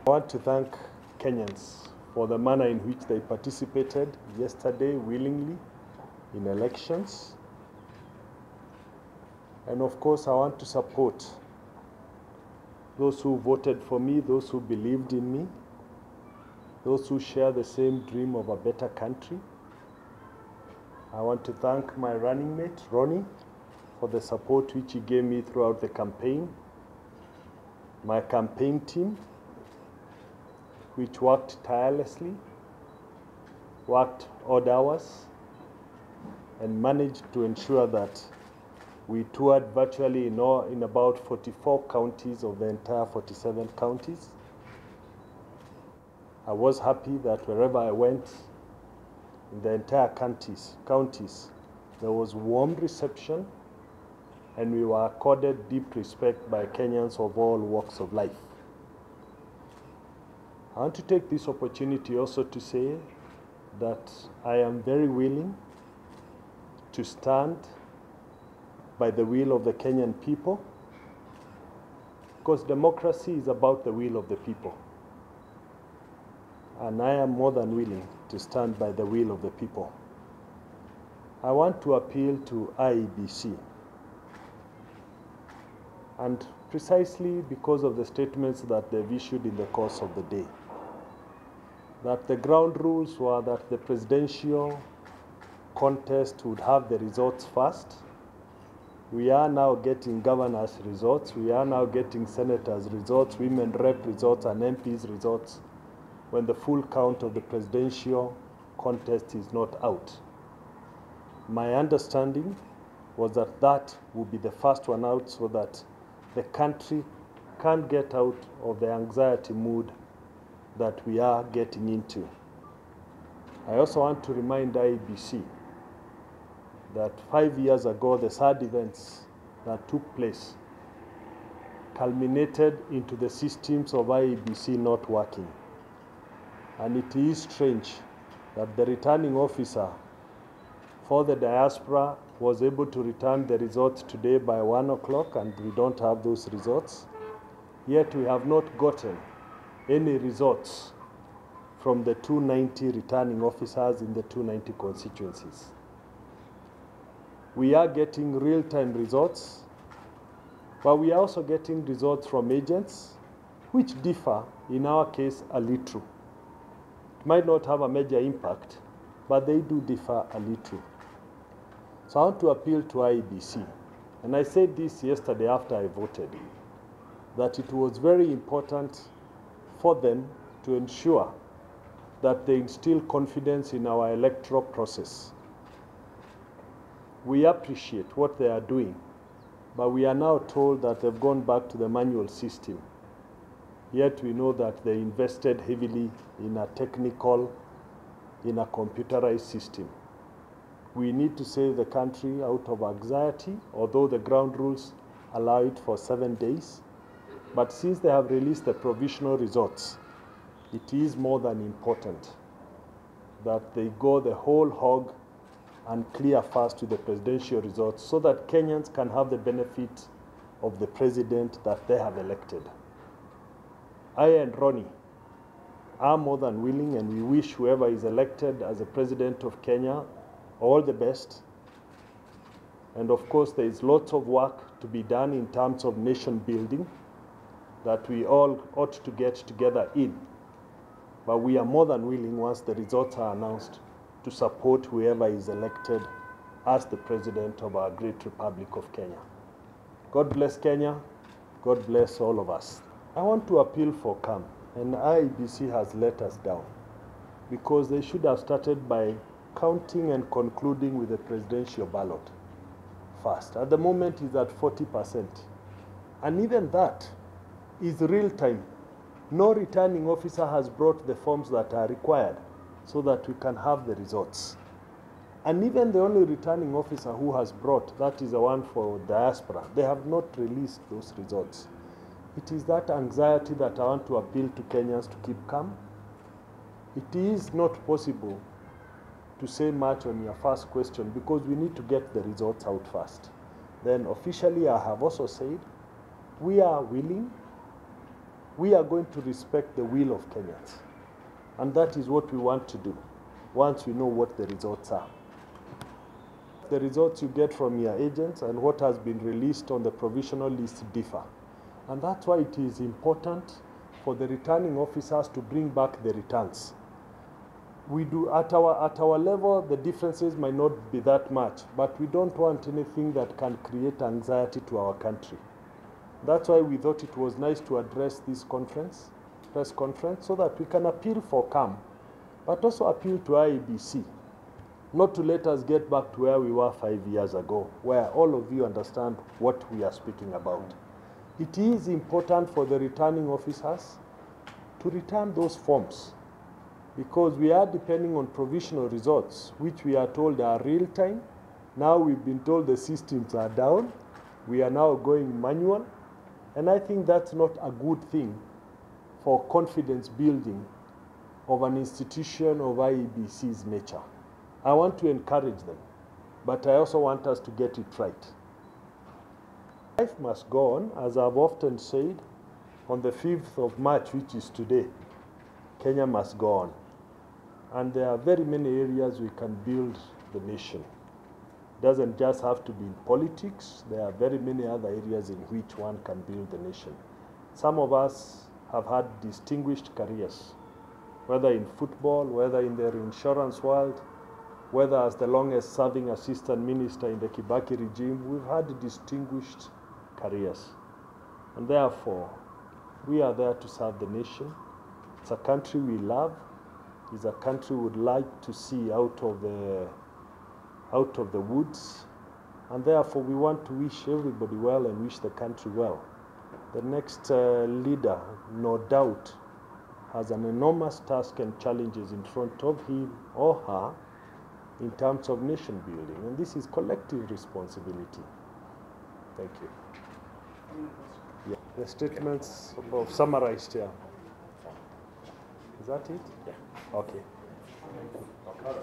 I want to thank Kenyans for the manner in which they participated yesterday willingly in elections. And of course, I want to support those who voted for me, those who believed in me, those who share the same dream of a better country. I want to thank my running mate, Ronnie, for the support which he gave me throughout the campaign, my campaign team, which worked tirelessly, worked odd hours, and managed to ensure that we toured virtually in about 44 counties of the entire 47 counties. I was happy that wherever I went, in the entire counties, there was warm reception, and we were accorded deep respect by Kenyans of all walks of life. I want to take this opportunity also to say that I am very willing to stand by the will of the Kenyan people, because democracy is about the will of the people. And I am more than willing to stand by the will of the people. I want to appeal to IEBC, and precisely because of the statements that they've issued in the course of the day, that the ground rules were that the presidential contest would have the results first. We are now getting governors' results, we are now getting senators' results, women rep results, and MPs' results, when the full count of the presidential contest is not out. My understanding was that that would be the first one out, so that the country can't get out of the anxiety mood that we are getting into. I also want to remind IEBC that 5 years ago, the sad events that took place culminated into the systems of IEBC not working. And it is strange that the returning officer for the diaspora was able to return the results today by 1 o'clock, and we don't have those results. Yet we have not gotten any results from the 290 returning officers in the 290 constituencies. We are getting real-time results, but we are also getting results from agents which differ, in our case, a little. It might not have a major impact, but they do differ a little. So I want to appeal to IEBC, and I said this yesterday after I voted, that it was very important for them to ensure that they instill confidence in our electoral process. We appreciate what they are doing, but we are now told that they've gone back to the manual system. Yet we know that they invested heavily in a computerized system. We need to save the country out of anxiety, although the ground rules allow it for 7 days. But since they have released the provisional results, it is more than important that they go the whole hog and clear fast with the presidential results, so that Kenyans can have the benefit of the president that they have elected. I and Ronnie are more than willing, and we wish whoever is elected as the president of Kenya all the best. And of course, there is lots of work to be done in terms of nation building that we all ought to get together in. But we are more than willing, once the results are announced, to support whoever is elected as the president of our great Republic of Kenya. God bless Kenya. God bless all of us. I want to appeal for calm, and IEBC has let us down, because they should have started by counting and concluding with the presidential ballot first. At the moment, it's at 40%. And even that is real time. No returning officer has brought the forms that are required so that we can have the results. And even the only returning officer who has brought, that is the one for diaspora, they have not released those results. It is that anxiety that I want to appeal to Kenyans to keep calm. It is not possible to say much on your first question, because we need to get the results out first. Then officially, I have also said we are willing we are going to respect the will of Kenyans. And that is what we want to do once we know what the results are. The results you get from your agents and what has been released on the provisional list differ. And that's why it is important for the returning officers to bring back the returns. We do at our level, the differences might not be that much, but we don't want anything that can create anxiety to our country. That's why we thought it was nice to address this press conference, so that we can appeal for calm, but also appeal to IEBC, not to let us get back to where we were 5 years ago, where all of you understand what we are speaking about. It is important for the returning officers to return those forms, because we are depending on provisional results, which we are told are real time. Now we've been told the systems are down. We are now going manual. And I think that's not a good thing for confidence building of an institution of IEBC's nature. I want to encourage them, but I also want us to get it right. Life must go on, as I've often said, on the 5th of March, which is today. Kenya must go on. And there are very many areas we can build the nation. It doesn't just have to be in politics. There are very many other areas in which one can build the nation. Some of us have had distinguished careers, whether in football, whether in the insurance world, whether as the longest serving assistant minister in the Kibaki regime. We've had distinguished careers. And therefore, we are there to serve the nation. It's a country we love. It's a country we would like to see out of the woods. And therefore, we want to wish everybody well and wish the country well. The next leader, no doubt, has an enormous task and challenges in front of him or her in terms of nation building. And this is collective responsibility. Thank you. Yeah. The statements are summarized here. Is that it? Yeah. Okay. Okay.